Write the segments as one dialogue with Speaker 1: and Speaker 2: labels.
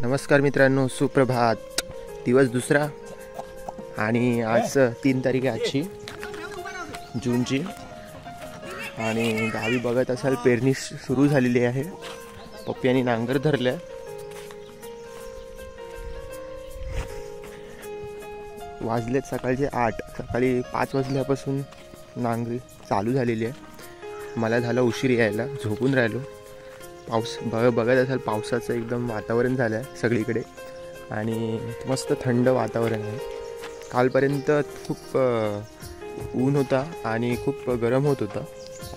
Speaker 1: नमस्कार मित्रांनो, सुप्रभात. दिवस दुसरा आणि आज 3 तारीख आहे आजची जूनची. आणि गावी बघत असाल पेरणी सुरू झालेली आहे. पप्प्यानी नांगर धरल्या. वाजलेत सकाळचे 8. सकाळी 5 वाजल्यापासून नांगरी चालू झालेली आहे. मला झालं उशीर यायला, झोपून राहिलो. पाऊस बघत असाल पावसाचं एकदम वातावरण झालं आहे सगळीकडे आणि मस्त थंड वातावरण आहे. कालपर्यंत खूप ऊन होता आणि खूप गरम होत होता.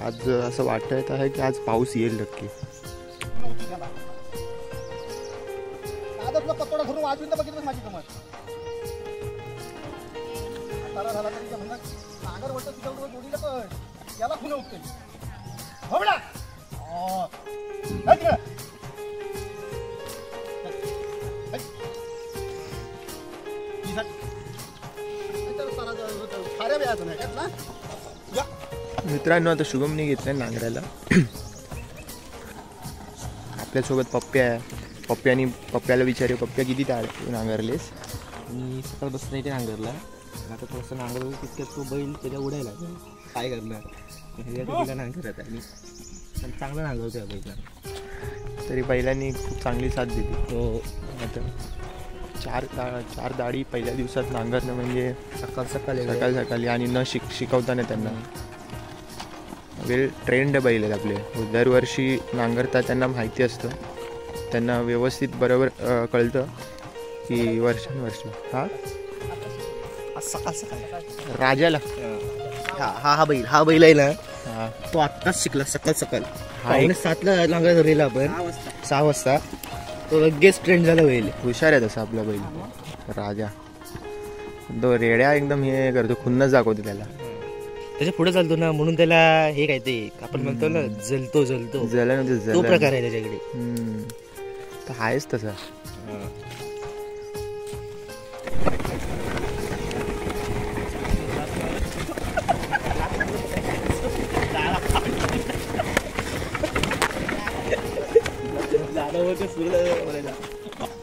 Speaker 1: आज असं वाटत आहे की आज पाऊस येईल नक्की. मित्रांनो, आता शुभमने घेतलंय नांगरायला. आपल्यासोबत पप्प्या आहे. पप्प्याला विचारे, पप्प्या किती नांगरलेस?
Speaker 2: मी सकाळ बसत नाही ते नांगरला. आता थोडंसं नांगरलं तितक्यात तो बैल त्याच्या उडायला काय करणार. तिला नांगरत आहे पण चांगलं नांगरतो बैला.
Speaker 1: तरी बैलांनी खूप चांगली साथ दिली.
Speaker 2: हो,
Speaker 1: आता 4 दाढी पहिल्या दिवसात नांगरणं म्हणजे सकाळी आणि न शिकवताना त्यांना वेल ट्रेंड बैल आहेत आपले. दरवर्षी नांगरतात, त्यांना माहिती असतं, त्यांना व्यवस्थित बरोबर कळतं की वर्षानुवर्ष. राजाला
Speaker 2: हा बैल आहे ना, तो आत्ताच शिकला. सकाळ 7ला नांगर धरलेला आपण. 6 वाजता तो लगेच ट्रेंड झाला. बैल
Speaker 1: हुशार आहे तसा आपला बैल राजा. तो रेड्या एकदम हे करतो, खुन्नस दाखवतो त्याला.
Speaker 2: त्याच्या पुढे चालतो ना, म्हणून त्याला हे काय ते आपण म्हणतो ना, जलतो तो प्रकार आहे त्याच्याकडे.
Speaker 1: तर आहेच तसा.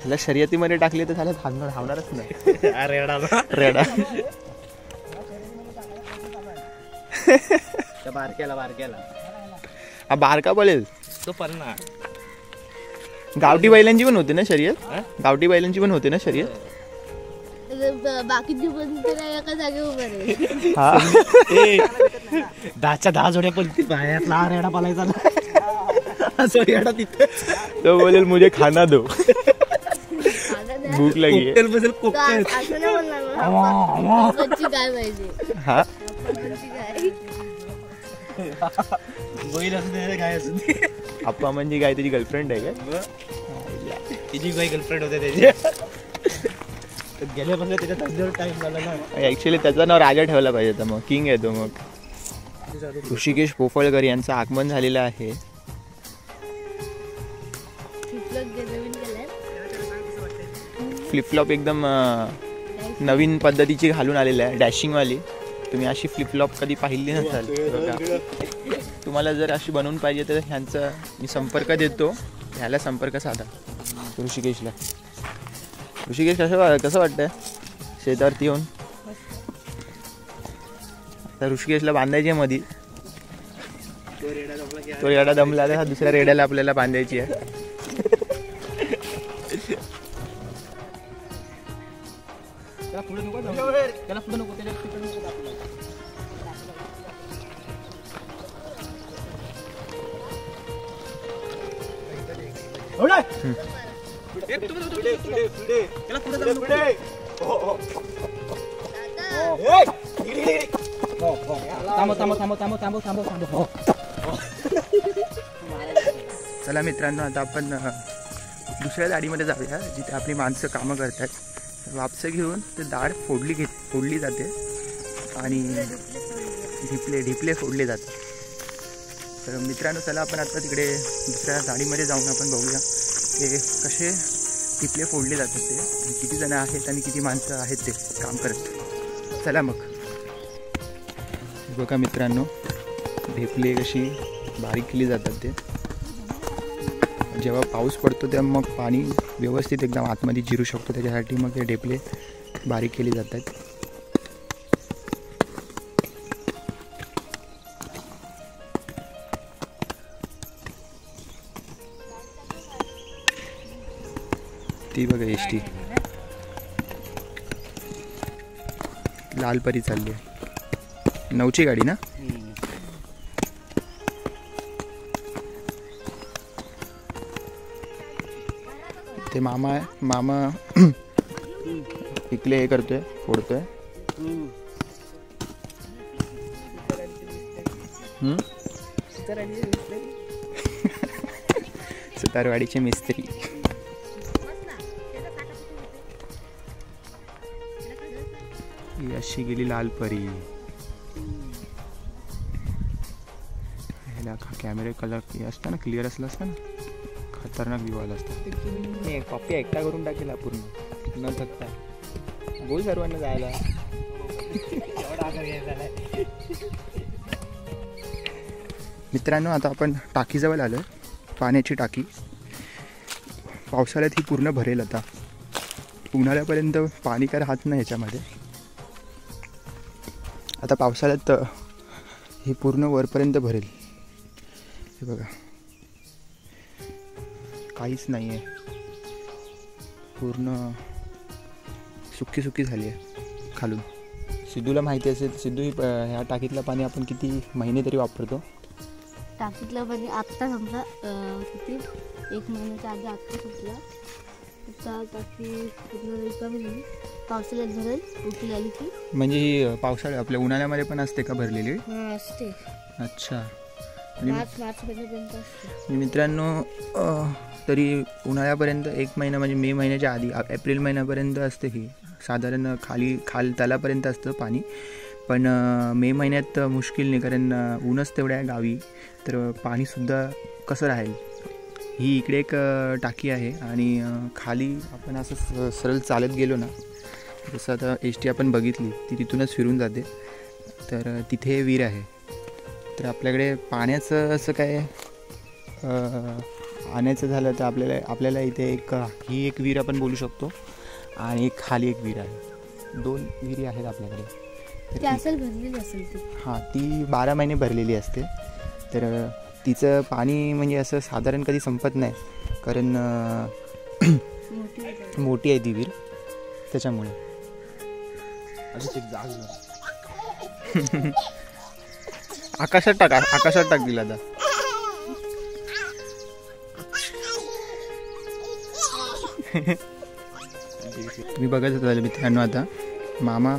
Speaker 1: त्याला शर्यतीमध्ये टाकले तर त्याला धावणारच नाही. रेडा
Speaker 2: बारक्याला
Speaker 1: हा बारका पळेल
Speaker 2: तो पन्ना.
Speaker 1: गावठी बैलांची पण होते ना शर्यत. गावठी बैलांची पण होते ना शर्यत.
Speaker 3: बाकी एका जागे उभे
Speaker 2: 10 जोड्या पण बाहेरला रेडा पालायचा ना. तिथे
Speaker 1: तो बोलेल मुझे खाना दो, भूक लगी है. हा आप्पा म्हणजे काय, त्याची गर्लफ्रेंड आहे का?
Speaker 2: तिची काही गर्लफ्रेंड होते त्याची. गेल्यापासून त्याच्या टाइम झाला ना.
Speaker 1: ऍक्च्युली त्याचं नाव राजा ठेवला पाहिजे. मग किंग आहे तो. मग ऋषिकेश पोफळकर यांचं आगमन झालेलं आहे. फ्लिपफ्लॉप एकदम नवीन पद्धतीची घालून आलेलं आहे, डॅशिंगवाली. तुम्ही अशी फ्लिपफ्लॉप कधी पाहिली नसाल. तुम्हाला जर अशी बनवून पाहिजे तर ह्यांचा मी संपर्क देतो. ह्याला संपर्क साधा ऋषिकेशला. ऋषिकेश कसं वाटतंय शेतावरती येऊन? तर ऋषिकेशला बांधायची आहे मध्ये. तो रेडा दमला तर दुसऱ्या रेड्याला आपल्याला बांधायची आहे. चला मित्रांनो, आता आपण दुसऱ्या दाढीमध्ये जाऊया जिथे आपली माणसं कामं करतात. वापसं घेऊन ते दाढ फोडली जाते आणि ढिपले फोडले जातात. तर मित्रांनो, चला आपण आता तिकडे दुसऱ्या दाढीमध्ये जाऊन आपण बघूया की कसे ढिपले फोडले जातात ते, किती जण आहेत आणि किती माणसं आहेत ते काम करत. चला मग. बघा मित्रांनो, ढेपले कशी बारीक केली जातात ते. जेव्हा पाऊस पडतो तेव्हा मग पाणी व्यवस्थित एकदम आतमध्ये जिरू शकतो, त्याच्यासाठी मग ते ढेपले बारीक केली जातात. ती बघा एसटी लाल परी चालली आहे. 9ची गाडी ना. ते मामा इकले हे करतोय, फोडतोय. सुतारवाडीचे मिस्त्री. ही अशी गेली लाल परी. ह्याला कॅमेरा कलर असतं ना, क्लिअर असलं असतं ना, खतरनाक व्ह्यू आला असता. कॉपी एकटा करून टाकेला पूर्ण न थकता. बोल सर्वांना जायला. मित्रांनो, आता आपण टाकीजवळ आलो. पाण्याची टाकी पावसाळ्यात ही पूर्ण भरेल. आता उन्हाळ्यापर्यंत पाणी काय राहत नाही ह्याच्यामध्ये. आता पावसाळ्यात हे पूर्ण वरपर्यंत भरेल. हे बघा, काहीच नाही आहे, पूर्ण सुकी सुकी झाली आहे खालून. सिद्धूला माहिती असेल, सिद्धू ह्या टाकीतलं पाणी आपण किती महिने तरी वापरतो.
Speaker 3: टाकीतलं पाणी आत्ता समजा किती 1 महिन्याच्या आधी आत्ता सुटलं. आता टाकी पूर्ण रिकामी झाली. पावसाळ्यात भरेल उठी आली की.
Speaker 1: म्हणजे ही पावसाळ्यात आपल्या उन्हाळ्यामध्ये पण असते का भरलेली?
Speaker 3: असते.
Speaker 1: अच्छा.
Speaker 3: मार्च महिन्यापर्यंत असते.
Speaker 1: मित्रांनो, तरी उन्हाळ्यापर्यंत 1 महिना म्हणजे मे महिन्याच्या आधी एप्रिल महिन्यापर्यंत असते ही. साधारण खाल तलापर्यंत असतं पाणी. पण मे महिन्यात मुश्किल नाही, कारण ऊनच तेवढ्या आहे गावी, तर पाणीसुद्धा कसं राहील. ही इकडे एक टाकी आहे आणि खाली आपण असं सरळ चालत गेलो ना, जसं आता एसटी आपण बघितली ती तिथूनच फिरून जाते, तर तिथे विहीर आहे. तर आपल्याकडे पाण्याचं असं काय आणायचं झालं तर आपल्याला इथे ही एक विहीर आपण बोलू शकतो आणि एक खाली एक विहीर आहे. 2 विहिरी आहेत आपल्याकडे.
Speaker 3: भरलेली असेल ती.
Speaker 1: हां, ती 12 महिने भरलेली असते. तर तिचं पाणी म्हणजे असं साधारण कधी संपत नाही, कारण मोठी आहे ती विहीर, त्याच्यामुळे. आकाशात टाक दिला आता. तुम्ही बघत होता मित्रांनो, आता मामा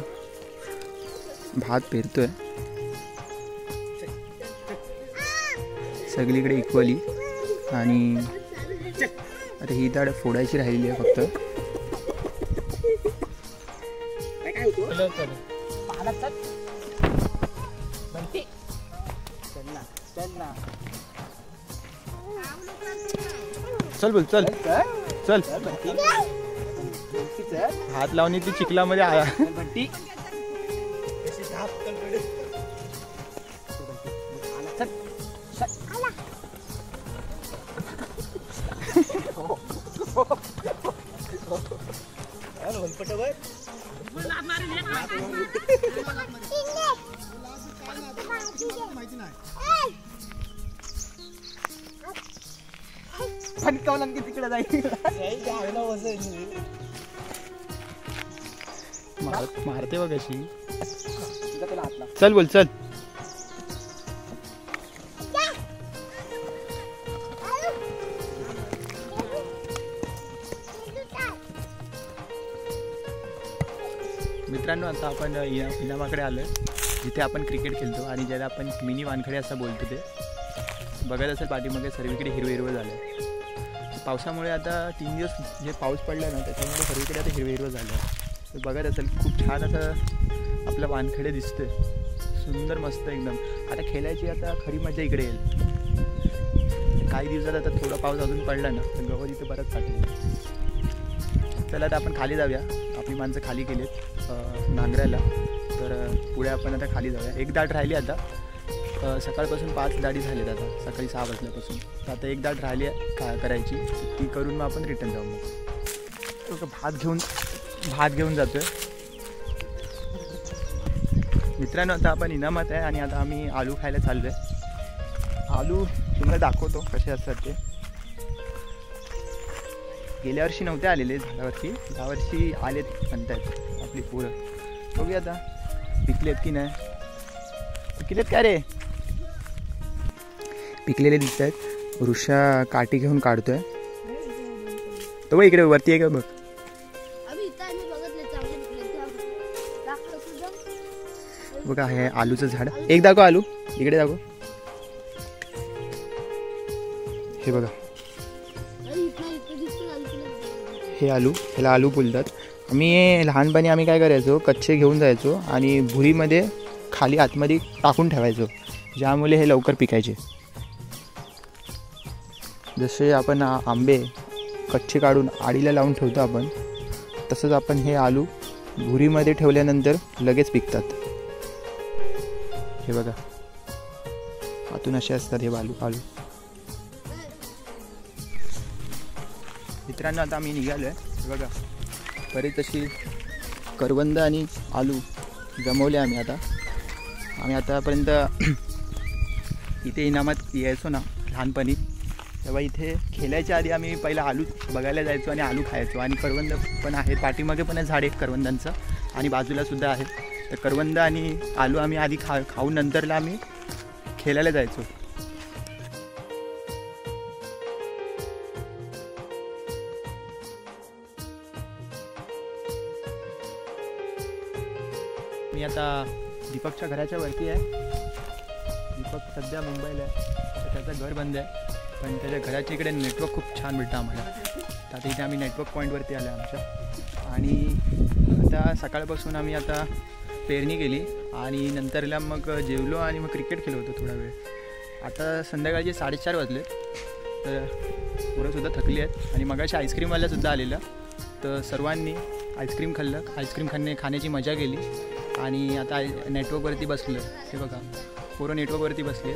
Speaker 1: भात पेरतोय सगळीकडे इक्वली. आणि आता ही दाड फोडायची राहिली आहे फक्त. चल बोल, चल चल. हात लावून ती चिखलामध्ये आला. तिकडे मारते बघ अशी. चल बोल, चल. मित्रांनो, आता आपण इनामाकडे आलो आहे, जिथे आपण क्रिकेट खेळतो आणि ज्याला आपण मिनी वानखडे असं बोलतो. ते बघत असेल पाठीमागे सर्वीकडे हिरवं हिरवं झालं. पावसामुळे आता 3 दिवस जे पाऊस पडला ना, त्याच्यामुळे सर्वीकडे आता हिरवं हिरवं झालं. तर बघत असेल खूप छान असं आपलं वानखडे दिसतंय, सुंदर मस्त एकदम. आता खेळायची आता खरी मजा इकडे येईल. काही दिवसात आता थोडा पाऊस अजून पडला ना, तर गवत इथे बरंच साठेल. चला, आता आपण खाली जाऊया. आपली माणसं खाली गेलेत नांगरायला. तर तर पुढे आपण आता खाली जाऊया. एक दाट राहिली आता. सकाळपासून 5 दाढी झालेत आता, सकाळी 6 वाजल्यापासून. तर आता एक दाट राहिली आहे करायची, ती करून मग आपण रिटर्न जाऊ. मग भात घेऊन जातो आहे मित्रांनो. आता आपण इनामात आहे आणि आता आम्ही आलू खायला चाललो आहे. आलू तुम्हाला दाखवतो कसे असतात ते. गेल्या वर्षी नव्हते आलेले झाडावरती, यावर्षी आलेत म्हणतात आपली पोरं. बघूया आता पिकलेत की नाही. पिकलेत काय रे? पिकलेले दिसत आहेत. वृषा काठी घेऊन काढतोय. तो बघ इकडे वरती आहे का बघ. बघा हे आलूचं झाड. एक दाखव आलू, इकडे दाखव. हे बघा हे आलू, ह्याला आलू बोलतात. आम्ही लहानपणी आम्ही काय करायचो, कच्चे घेऊन जायचो आणि भुरीमध्ये खाली आतमध्ये टाकून ठेवायचो, ज्यामुळे हे लवकर पिकायचे. जसे आपण आंबे कच्चे काढून आडीला लावून ठेवतो आपण, तसंच आपण हे आलू भुरीमध्ये ठेवल्यानंतर लगेच पिकतात. हे बघा आतून असे असतात हे आलू. मित्रांनो आता आम्ही निघालो आहे. बघा बरेच अशी करवंद आणि आलू जमवले आम्ही आता. आम्ही आतापर्यंत इथे इनामात यायचो ना लहानपणी, तेव्हा इथे खेळायच्या आधी आम्ही पहिला आलू बघायला जायचो आणि आलू खायचो. आणि करवंद पण आहेत, पाठीमागे पण आहे झाड एक करवंदांचं आणि बाजूलासुद्धा आहे. तर करवंद आणि आलू आम्ही आधी खाऊन नंतरला आम्ही खेळायला जायचो. मी आता दीपकच्या घराच्या वरती आहे. दीपक सध्या मुंबईला आहे, तर त्याचं घर बंद आहे, पण त्याच्या घराच्या इकडे नेटवर्क खूप छान भेटतं आम्हाला. तर आता इथे आम्ही नेटवर्क पॉईंटवरती आलो आहे आमच्या. आणि आता सकाळपासून आम्ही आता पेरणी केली आणि नंतरला मग जेवलो आणि मग क्रिकेट खेळलो होतो थोडा वेळ. आता संध्याकाळचे 4:30 वाजले, तर पोरंसुद्धा थकली आहेत. आणि मगाशी आईस्क्रीमवाल्यासुद्धा आलेला, तर सर्वांनी आईस्क्रीम खाल्लं. आईस्क्रीम खाण्याची मजा केली आणि आता नेटवर्कवरती बसलं. हे बघा पोरं नेटवर्कवरती बसले.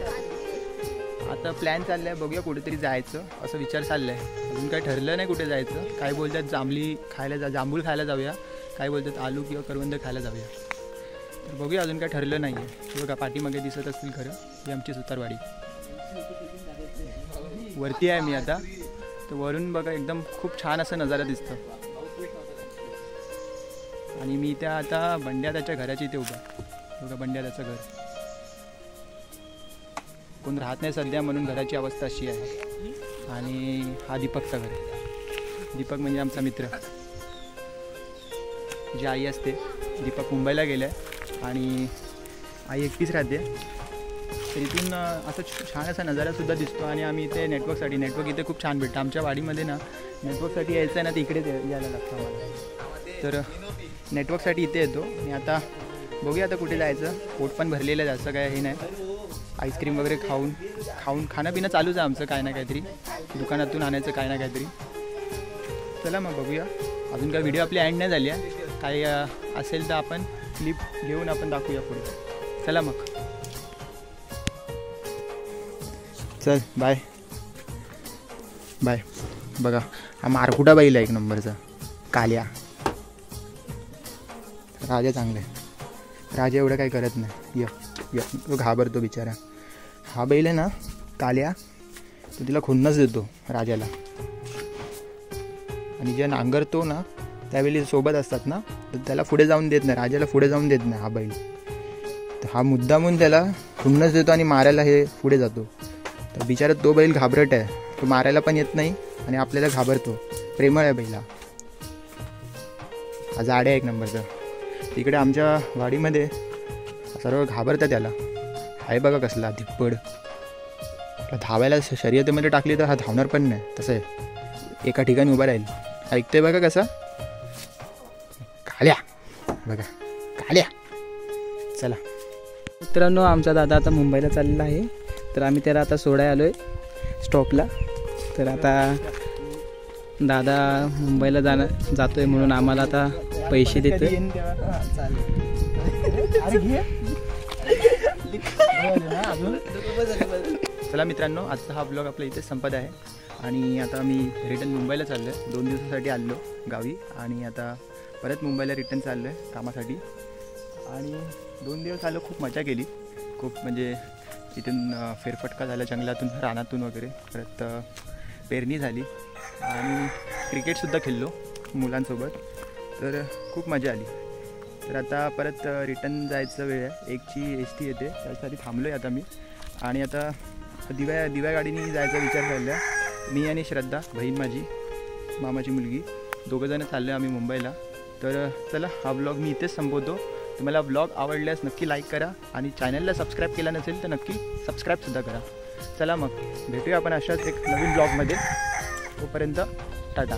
Speaker 1: आता प्लॅन चालला आहे, बघूया कुठेतरी जायचं असं विचार चालला आहे. अजून काही ठरलं नाही कुठे जायचं. काय बोलतात जांभूळ खायला जाऊया, काय बोलतात आलू किंवा करवंद खायला जाऊया. तर बघूया, अजून काय ठरलं नाही आहे. बघा पाठीमागे दिसत असतील खरं, ही आमची सुतारवाडी. वरती आहे मी आता, तर वरून बघा एकदम खूप छान असं नजारा दिसतं. आणि मी त्या आता बंड्या त्याच्या घराच्या इथे उभा. बघा बंड्या त्याचं घर, कोण राहत नाही सध्या म्हणून घराची अवस्था अशी आहे. आणि हा दीपकचा घर. दीपक म्हणजे आमचा मित्र. जी आई असते, दीपक मुंबईला गेला आहे आणि आई एकटीच राहते. तर इथून असं छान असा नजारासुद्धा दिसतो. आणि आम्ही इथे नेटवर्क इथे खूप छान भेटतं. आमच्या वाडीमध्ये ना नेटवर्कसाठी यायचं आहे ना, तर इकडेच यायला लागतं आम्हाला. तर नेटवर्कसाठी इथे येतो. आणि आता बघूया आता कुठे जायचं. पोट पण भरलेलं आहे, जास्त काय हे नाही. आईस्क्रीम वगैरे खाऊन खाणं पिणं चालूच आहे आमचं, काय ना काहीतरी दुकानातून आणायचं काय ना काहीतरी. चला मग बघूया. अजून काय व्हिडिओ आपली एंड नाही झाली आहे. काही असेल तर आपण क्लिप घेऊन आपण दाखवूया पुढे. चला मग, चल बाय बाय. बघा हा मारकुटा बैल आहे एक नंबरचा, काल्या. राजा चांगला आहे. राजा एवढं काही करत नाही. तो घाबरतो बिचारा. हा बैल आहे ना काल्या, तो तिला खुन्नस देतो राजाला. आणि जे नांगरतो ना त्यावेळी सोबत असतात ना, तर त्याला पुढे जाऊन देत नाही, राजाला पुढे जाऊन देत नाही हा बैल. तर हा मुद्दामून त्याला खुन्नस देतो आणि मारायला हे पुढे जातो. तर बिचारा तो बैल घाबरट आहे, तो मारायला पण येत नाही आणि आपल्याला घाबरतो. प्रेमळ आहे बैला. हा जाडे आहे एक नंबरचा. तिकडे आमच्या वाडीमध्ये सर्व घाबरतात त्याला. आहे बघा कसला धिप्पड. धावायला शर्यतीमध्ये टाकली तर हा धावणार पण नाही, तसं आहे. एका ठिकाणी उभा राहील. ऐकतोय बघा कसा. काल्या बघा काल्या. चला
Speaker 2: मित्रांनो, आमचा दादा आता मुंबईला चाललेला आहे, तर आम्ही त्याला आता सोडायला आलो आहे स्टॉपला. तर आता दादा मुंबईला जातोय म्हणून आम्हाला आता पैसे देतो.
Speaker 1: चला मित्रांनो, आजचा हा ब्लॉग आपला इथेच संपत आहे आणि आता मी रिटर्न मुंबईला चाललो आहे. 2 दिवसासाठी आलो गावी आणि आता परत मुंबईला रिटर्न चाललो आहे कामासाठी. आणि 2 दिवस आलो, खूप मजा केली. खूप म्हणजे इथून फेरफटका झाला जंगलातून, रानातून वगैरे. परत पेरणी झाली आणि क्रिकेटसुद्धा खेळलो मुलांसोबत. तर खूप मजा आली. तर आता परत रिटर्न जायचं वेळ आहे. 1ची ST येते, त्यासाठी थांबलो आहे आता मी. आणि आता दिव्या गाडीने जायचा विचार चालला आहे. मी आणि श्रद्धा, बहीण माझी, मामाची मुलगी, दोघंजणं चाललो आहे आम्ही मुंबईला. तर चला, हा ब्लॉग मी इथेच संपवतो. तुम्हाला ब्लॉग आवडल्यास नक्की लाईक करा आणि चॅनलला सबस्क्राईब केला नसेल तर नक्की सबस्क्राईबसुद्धा करा. चला मग भेटूया आपण अशाच एक नवीन ब्लॉगमध्ये. तोपर्यंत टाटा.